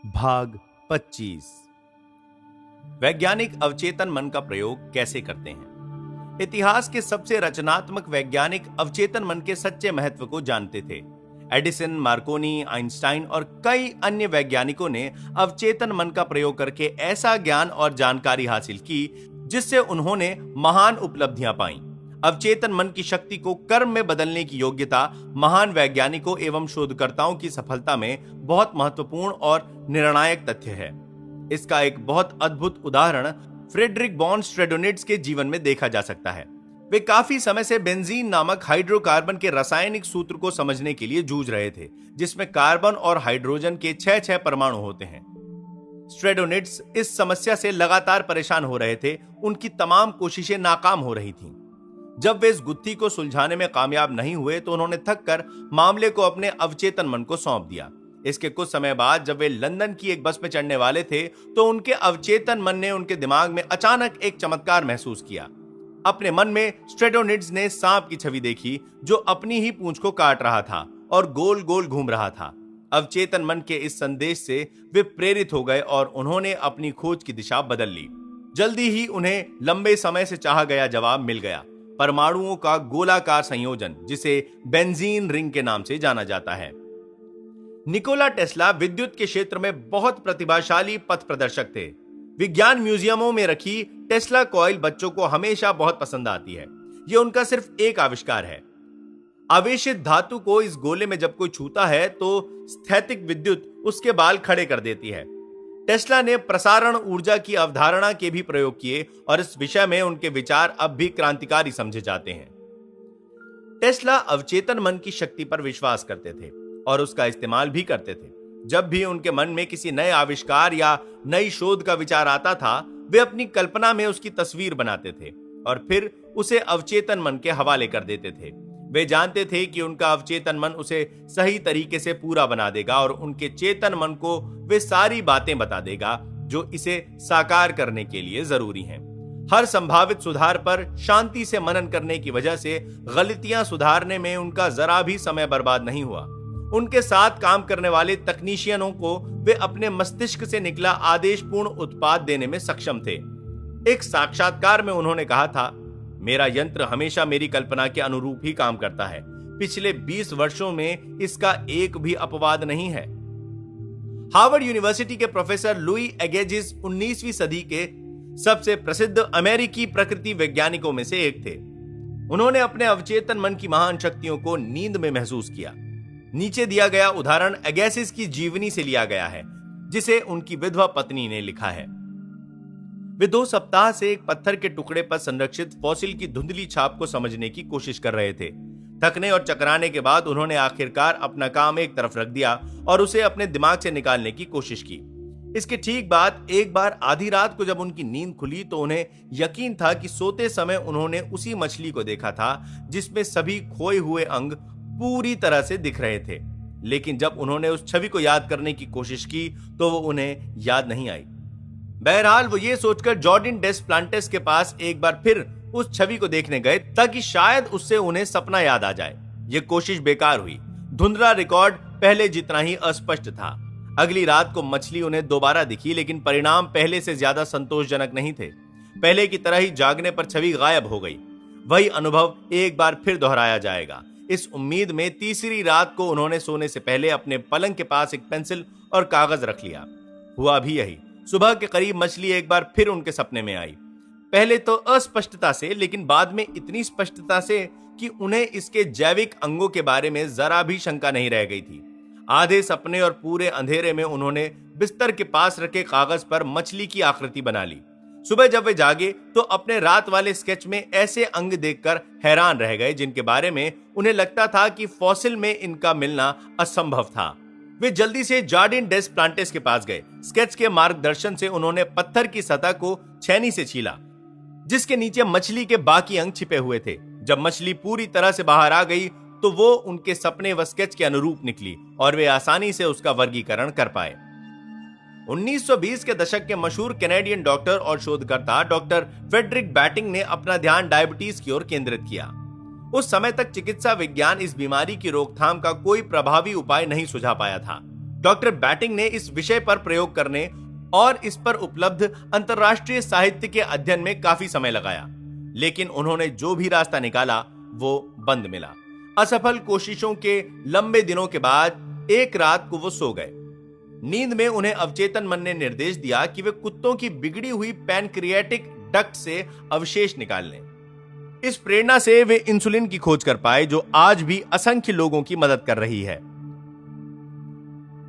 भाग 25। वैज्ञानिक अवचेतन मन का प्रयोग कैसे करते हैं। इतिहास के सबसे रचनात्मक वैज्ञानिक अवचेतन मन के सच्चे महत्व को जानते थे। एडिसन, मार्कोनी, आइंस्टाइन और कई अन्य वैज्ञानिकों ने अवचेतन मन का प्रयोग करके ऐसा ज्ञान और जानकारी हासिल की जिससे उन्होंने महान उपलब्धियां पाई। अवचेतन मन की शक्ति को कर्म में बदलने की योग्यता महान वैज्ञानिकों एवं शोधकर्ताओं की सफलता में बहुत महत्वपूर्ण और निर्णायक तथ्य है। इसका एक बहुत अद्भुत उदाहरण फ्रेडरिक बॉन स्ट्रेडोनिट्स के जीवन में देखा जा सकता है। वे काफी समय से बेंजीन नामक हाइड्रोकार्बन के रासायनिक सूत्र को समझने के लिए जूझ रहे थे, जिसमें कार्बन और हाइड्रोजन के 6 परमाणु होते हैं। स्ट्रेडोनिट्स इस समस्या से लगातार परेशान हो रहे थे। उनकी तमाम कोशिशें नाकाम हो रही थीं। जब वे इस गुत्थी को सुलझाने में कामयाब नहीं हुए तो उन्होंने थककर मामले को अपने अवचेतन मन को सौंप दिया। इसके कुछ समय बाद जब वे लंदन की एक बस में चढ़ने वाले थे तो उनके अवचेतन मन ने उनके दिमाग में अचानक एक चमत्कार महसूस किया। अपने मन में स्ट्रेडोनिट्स ने सांप की छवि देखी जो अपनी ही पूंछ को काट रहा था और गोल गोल घूम रहा था। अवचेतन मन के इस संदेश से वे प्रेरित हो गए और उन्होंने अपनी खोज की दिशा बदल ली। जल्दी ही उन्हें लंबे समय से चाहा गया जवाब मिल गया, परमाणुओं का गोलाकार संयोजन, जिसे बेंजीन रिंग के नाम से जाना जाता है। निकोला टेस्ला विद्युत के क्षेत्र में बहुत प्रतिभाशाली पथ प्रदर्शक थे। विज्ञान म्यूजियमों में रखी टेस्ला कॉइल बच्चों को हमेशा बहुत पसंद आती है। यह उनका सिर्फ एक आविष्कार है। आवेशित धातु को इस गोले में जब कोई छूता है तो स्थैतिक विद्युत उसके बाल खड़े कर देती है। टेस्ला ने प्रसारण ऊर्जा की अवधारणा के भी प्रयोग किए और इस विषय में उनके विचार अब भी क्रांतिकारी समझे जाते हैं। टेस्ला अवचेतन मन की शक्ति पर विश्वास करते थे और उसका इस्तेमाल भी करते थे। जब भी उनके मन में किसी नए आविष्कार या नई शोध का विचार आता था, वे अपनी कल्पना में उसकी तस्वीर बनाते थे और फिर उसे अवचेतन मन के हवाले कर देते थे। वे जानते थे कि उनका अवचेतन मन उसे सही तरीके से पूरा बना देगा और उनके चेतन मन को वे सारी बातें बता देगा जो इसे साकार करने के लिए जरूरी हैं। हर संभावित सुधार पर शांति से मनन करने की वजह से गलतियां सुधारने में उनका जरा भी समय बर्बाद नहीं हुआ। उनके साथ काम करने वाले तकनीशियनों को वे अपने मस्तिष्क से निकला आदेशपूर्ण उत्पाद देने में सक्षम थे। एक साक्षात्कार में उन्होंने कहा था, मेरा यंत्र हमेशा मेरी कल्पना के अनुरूप ही काम करता है। पिछले 20 वर्षों में इसका एक भी अपवाद नहीं है। हार्वर्ड यूनिवर्सिटी के प्रोफेसर लुई अगेजिस 19वीं सदी के सबसे प्रसिद्ध अमेरिकी प्रकृति वैज्ञानिकों में से एक थे। उन्होंने अपने अवचेतन मन की महान शक्तियों को नींद में महसूस किया। नीचे दिया गया उदाहरण अगेसिस की जीवनी से लिया गया है, जिसे उनकी विधवा पत्नी ने लिखा है। वे 2 सप्ताह से एक पत्थर के टुकड़े पर संरक्षित फॉसिल की धुंधली छाप को समझने की कोशिश कर रहे थे। थकने और चकराने के बाद उन्होंने आखिरकार अपना काम एक तरफ रख दिया और उसे अपने दिमाग से निकालने की कोशिश की। इसके ठीक बाद एक बार आधी रात को जब उनकी नींद खुली तो उन्हें यकीन था कि सोते समय उन्होंने उसी मछली को देखा था जिसमें सभी खोए हुए अंग पूरी तरह से दिख रहे थे। लेकिन जब उन्होंने उस छवि को याद करने की कोशिश की तो वो उन्हें याद नहीं आई। बहरहाल वो ये सोचकर जॉर्डिन डेस प्लांटेस के पास एक बार फिर उस छवि को देखने गए ताकि शायद उससे उन्हें सपना याद आ जाए। ये कोशिश बेकार हुई। धुंधला रिकॉर्ड पहले जितना ही अस्पष्ट था। अगली रात को मछली उन्हें दोबारा दिखी, लेकिन परिणाम पहले से ज्यादा संतोषजनक नहीं थे। पहले की तरह ही जागने पर छवि गायब हो गई। वही अनुभव एक बार फिर दोहराया जाएगा। इस उम्मीद में तीसरी रात को उन्होंने सोने से पहले अपने पलंग के पास एक पेंसिल और कागज रख लिया। हुआ भी यही। सुबह के करीब मछली एक बार फिर उनके सपने में आई। पहले तो अस्पष्टता से, लेकिन बाद में इतनी स्पष्टता से कि उन्हें इसके जैविक अंगों के बारे में जरा भी शंका नहीं रह गई थी। आधे सपने और पूरे अंधेरे में उन्होंने बिस्तर के पास रखे कागज पर मछली की आकृति बना ली। सुबह जब वे जागे तो अपने रात वाले स्केच में ऐसे अंग देखकर हैरान रह गए जिनके बारे में उन्हें लगता था कि फॉसिल में इनका मिलना असंभव था। वे जल्दी से जॉर्डिन डेस प्लांटेस के पास गए। स्केच के मार्गदर्शन से उन्होंने पत्थर की सतह को छेनी से छीला, जिसके नीचे मछली के बाकी अंग छिपे हुए थे। जब मछली पूरी तरह से बाहर आ गई तो वो उनके सपने व स्केच के अनुरूप निकली और वे आसानी से उसका वर्गीकरण कर पाए। 1920 के दशक के मशहूर कैनेडियन डॉक्टर और शोधकर्ता डॉक्टर फ्रेडरिक बैटिंग ने अपना ध्यान डायबिटीज की ओर केंद्रित किया। उस समय तक चिकित्सा विज्ञान इस बीमारी की रोकथाम का कोई प्रभावी उपाय नहीं सुझा पाया था। डॉक्टर बैटिंग ने इस विषय पर प्रयोग करने और इस पर उपलब्ध अंतरराष्ट्रीय साहित्य के अध्ययन में काफी समय लगाया, लेकिन उन्होंने जो भी रास्ता निकाला वो बंद मिला। असफल कोशिशों के लंबे दिनों के बाद एक रात को वो सो गए। नींद में उन्हें अवचेतन मन ने निर्देश दिया कि वे कुत्तों की बिगड़ी हुई पैनक्रियाटिक डक्ट से अवशेष निकाल लें। इस प्रेरणा से वे इंसुलिन की खोज कर पाए, जो आज भी असंख्य लोगों की मदद कर रही है।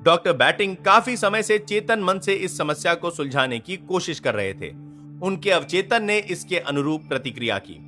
डॉक्टर बैटिंग काफी समय से चेतन मन से इस समस्या को सुलझाने की कोशिश कर रहे थे। उनके अवचेतन ने इसके अनुरूप प्रतिक्रिया की।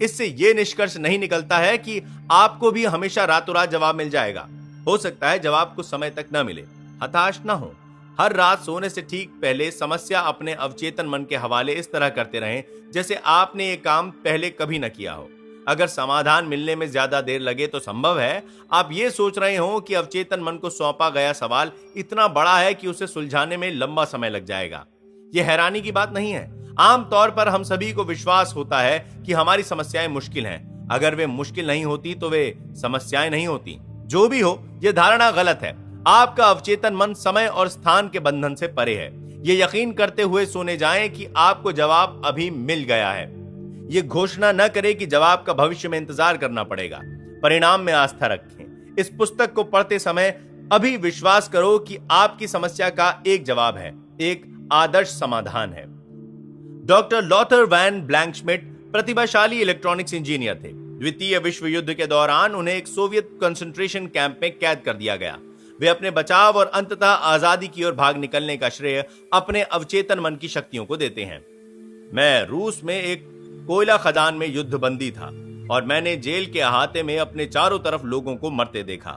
इससे यह निष्कर्ष नहीं निकलता है कि आपको भी हमेशा रातों रात जवाब मिल जाएगा। हो सकता है जवाब कुछ समय तक न मिले। हताश न हो। हर रात सोने से ठीक पहले समस्या अपने अवचेतन मन के हवाले इस तरह करते रहें जैसे आपने ये काम पहले कभी न किया हो। अगर समाधान मिलने में ज्यादा देर लगे तो संभव है आप ये सोच रहे हो कि अवचेतन मन को सौंपा गया सवाल इतना बड़ा है कि उसे सुलझाने में लंबा समय लग जाएगा। यह हैरानी की बात नहीं है। आमतौर पर हम सभी को विश्वास होता है कि हमारी समस्याएं मुश्किल हैं। अगर वे मुश्किल नहीं होती तो वे समस्याएं नहीं होती। जो भी हो, यह धारणा गलत है। आपका अवचेतन मन समय और स्थान के बंधन से परे है। यह यकीन करते हुए सोने जाएं कि आपको जवाब अभी मिल गया है। यह घोषणा न करें कि जवाब का भविष्य में इंतजार करना पड़ेगा। परिणाम में आस्था रखें। इस पुस्तक को पढ़ते समय अभी विश्वास करो कि आपकी समस्या का एक जवाब है, एक आदर्श समाधान है। डॉक्टर लॉथर वैन ब्लैंकश्मिट प्रतिभाशाली इलेक्ट्रॉनिक्स इंजीनियर थे। द्वितीय विश्व युद्ध के दौरान उन्हें एक सोवियत कंसंट्रेशन कैंप में कैद कर दिया गया। वे अपने बचाव और अंततः आजादी की ओर भाग निकलने का श्रेय अपने अवचेतन मन की शक्तियों को देते हैं। मैं रूस में एक कोयला खदान में युद्धबंदी था और मैंने जेल के अहाते में अपने चारों तरफ लोगों को मरते देखा।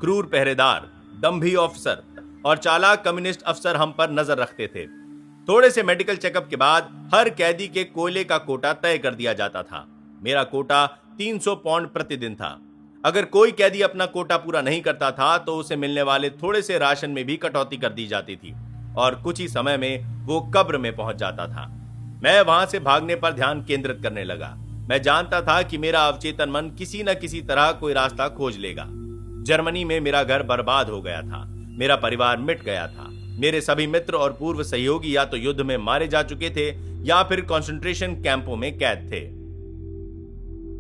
क्रूर पहरेदार, दंभी ऑफिसर और चालाक कम्युनिस्ट अफसर हम पर नजर रखते थे। थोड़े से मेडिकल चेकअप के बाद हर कैदी के कोयले का कोटा तय कर दिया जाता था। मेरा कोटा 300 पाउंड प्रतिदिन था। अगर कोई कैदी अपना कोटा पूरा नहीं करता था तो उसे मिलने वाले थोड़े से राशन में भी कटौती कर दी जाती थी और कुछ ही समय में वो कब्र में पहुंच जाता था। मैं वहां से भागने पर ध्यान केंद्रित करने लगा। मैं जानता था कि मेरा अवचेतन मन किसी न किसी तरह कोई रास्ता खोज लेगा। जर्मनी में मेरा घर बर्बाद हो गया था। मेरा परिवार मिट गया था। मेरे सभी मित्र और पूर्व सहयोगी या तो युद्ध में मारे जा चुके थे या फिर कंसंट्रेशन कैंपों में कैद थे।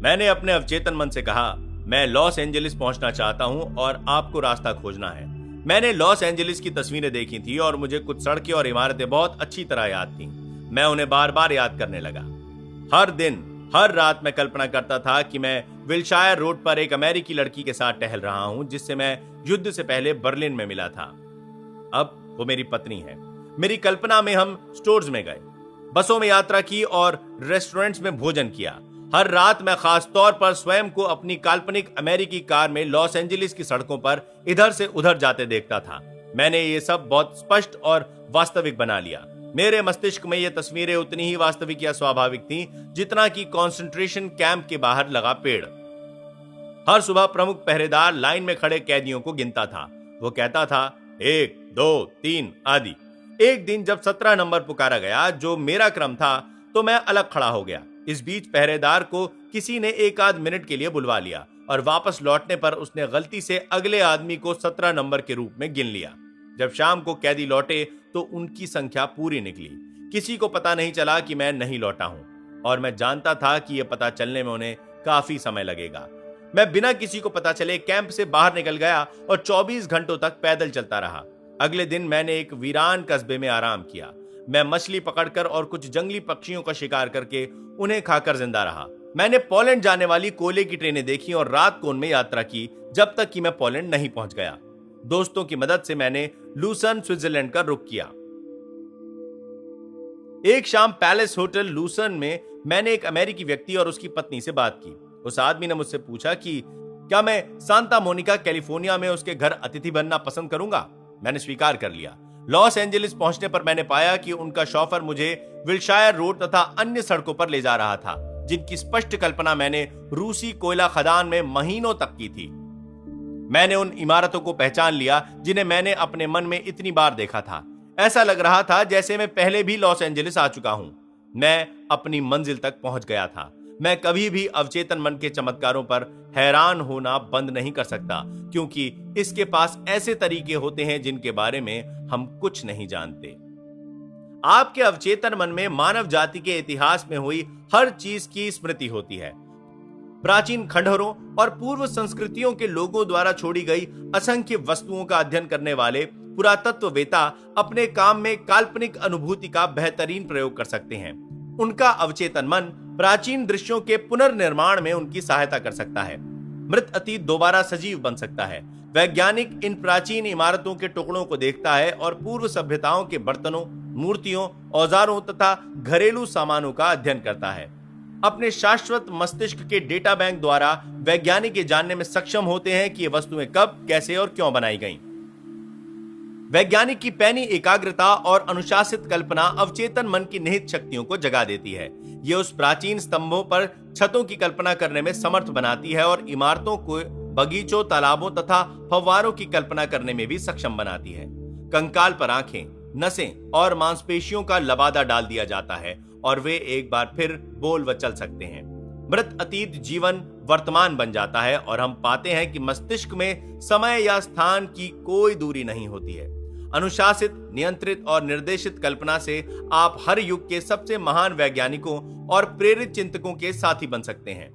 मैंने अपने अवचेतन मन से कहा, मैं लॉस एंजलिस पहुंचना चाहता हूं और आपको रास्ता खोजना है। मैंने लॉस एंजलिस की तस्वीरें देखी थी और मुझे कुछ सड़कें और इमारतें बहुत अच्छी तरह याद थीं। मैं उन्हें बार बार याद करने लगा। हर दिन, हर रात मैं कल्पना करता था कि मैं विल्शायर रोड पर एक अमेरिकी लड़की के साथ टहल रहा हूं जिससे मैं युद्ध से पहले बर्लिन में मिला था। अब वो मेरी पत्नी है। मेरी कल्पना में हम स्टोर्स में गए, बसों में यात्रा की और रेस्टोरेंट्स में भोजन किया। हर रात मैं खास तौर पर स्वयं को अपनी काल्पनिक अमेरिकी कार में लॉस एंजलिस की सड़कों पर इधर से उधर जाते देखता था। मैंने ये सब बहुत स्पष्ट और वास्तविक बना लिया। मेरे मस्तिष्क में ये तस्वीरें उतनी ही वास्तविक या स्वाभाविक थीं जितना कि कंसंट्रेशन कैंप के बाहर लगा पेड़। हर सुबह प्रमुख पहरेदार लाइन में खड़े कैदियों को गिनता था। वो कहता था 1, 2, 3 आदि। एक दिन जब 17 नंबर पुकारा गया, जो मेरा क्रम था, तो मैं अलग खड़ा हो गया। इस बीच पहरेदार को किसी ने एक आध मिनट के लिए बुलवा लिया और वापस लौटने पर उसने गलती से अगले आदमी को 17 नंबर के रूप में गिन लिया। जब शाम को कैदी लौटे तो उनकी संख्या पूरी निकली। किसी को पता नहीं चला कि मैं नहीं लौटा हूं और मैं जानता था कि यह पता चलने में उन्हें काफी समय लगेगा। मैं बिना किसी को पता चले कैंप से बाहर निकल गया और 24 घंटों तक पैदल चलता रहा। अगले दिन मैंने एक वीरान कस्बे में आराम किया। मैं मछली पकड़कर और कुछ जंगली पक्षियों का शिकार करके उन्हें खाकर जिंदा रहा। मैंने पोलैंड जाने वाली कोयले की ट्रेनें देखी और रात को उनमें यात्रा की जब तक कि मैं पोलैंड नहीं पहुंच गया। दोस्तों की मदद से मैंने लूसन, स्विट्जरलैंड का रुख किया। एक शाम पैलेस होटल लूसन में मैंने एक अमेरिकी व्यक्ति और उसकी पत्नी से बात की। उस आदमी ने मुझसे पूछा कि क्या मैं सांता मोनिका, कैलिफोर्निया में उसके घर अतिथि बनना पसंद करूंगा। मैंने स्वीकार कर लिया। लॉस एंजलिस पहुंचने पर मैंने पाया कि उनका शॉफर मुझे विल्शायर रोड तथा अन्य सड़कों पर ले जा रहा था जिनकी स्पष्ट कल्पना मैंने रूसी कोयला खदान में महीनों तक की थी। मैंने उन इमारतों को पहचान लिया जिन्हें मैंने अपने मन में इतनी बार देखा था। ऐसा लग रहा था जैसे मैं पहले भी लॉस एंजलिस आ चुका हूं। मैं अपनी मंजिल तक पहुंच गया था। मैं कभी भी अवचेतन मन के चमत्कारों पर हैरान होना बंद नहीं कर सकता, क्योंकि इसके पास ऐसे तरीके होते हैं जिनके बारे में हम कुछ नहीं जानते। आपके अवचेतन मन में मानव जाति के इतिहास में हुई हर चीज की स्मृति होती है। प्राचीन खंडहरों और पूर्व संस्कृतियों के लोगों द्वारा छोड़ी गई असंख्य वस्तुओं का अध्ययन करने वाले पुरातत्ववेत्ता अपने काम में काल्पनिक अनुभूति का बेहतरीन प्रयोग कर सकते हैं। उनका अवचेतन मन प्राचीन दृश्यों के पुनर्निर्माण में उनकी सहायता कर सकता है। मृत अतीत दोबारा सजीव बन सकता है। वैज्ञानिक इन प्राचीन इमारतों के टुकड़ों को देखता है और पूर्व सभ्यताओं के बर्तनों, मूर्तियों, औजारों तथा घरेलू सामानों का अध्ययन करता है। अपने शाश्वत मस्तिष्क के डेटा बैंक द्वारा वैज्ञानिक ये जानने में सक्षम होते हैं कि ये वस्तुएं कब, कैसे और क्यों बनाई गईं। वैज्ञानिक की पैनी एकाग्रता और अनुशासित कल्पना अवचेतन मन की निहित शक्तियों को जगा देती है। यह उस प्राचीन स्तंभों पर छतों की कल्पना करने में समर्थ बनाती है और इमारतों को बगीचों, तालाबों तथा फव्वारों की कल्पना करने में भी सक्षम बनाती है। कंकाल पर आंखें, नसें और मांसपेशियों का लबादा डाल दिया जाता है और वे एक बार फिर बोल व चल सकते हैं। मृत अतीत जीवन वर्तमान बन जाता है और हम पाते हैं कि मस्तिष्क में समय या स्थान की कोई दूरी नहीं होती है। अनुशासित, नियंत्रित और निर्देशित कल्पना से आप हर युग के सबसे महान वैज्ञानिकों और प्रेरित चिंतकों के साथी बन सकते हैं।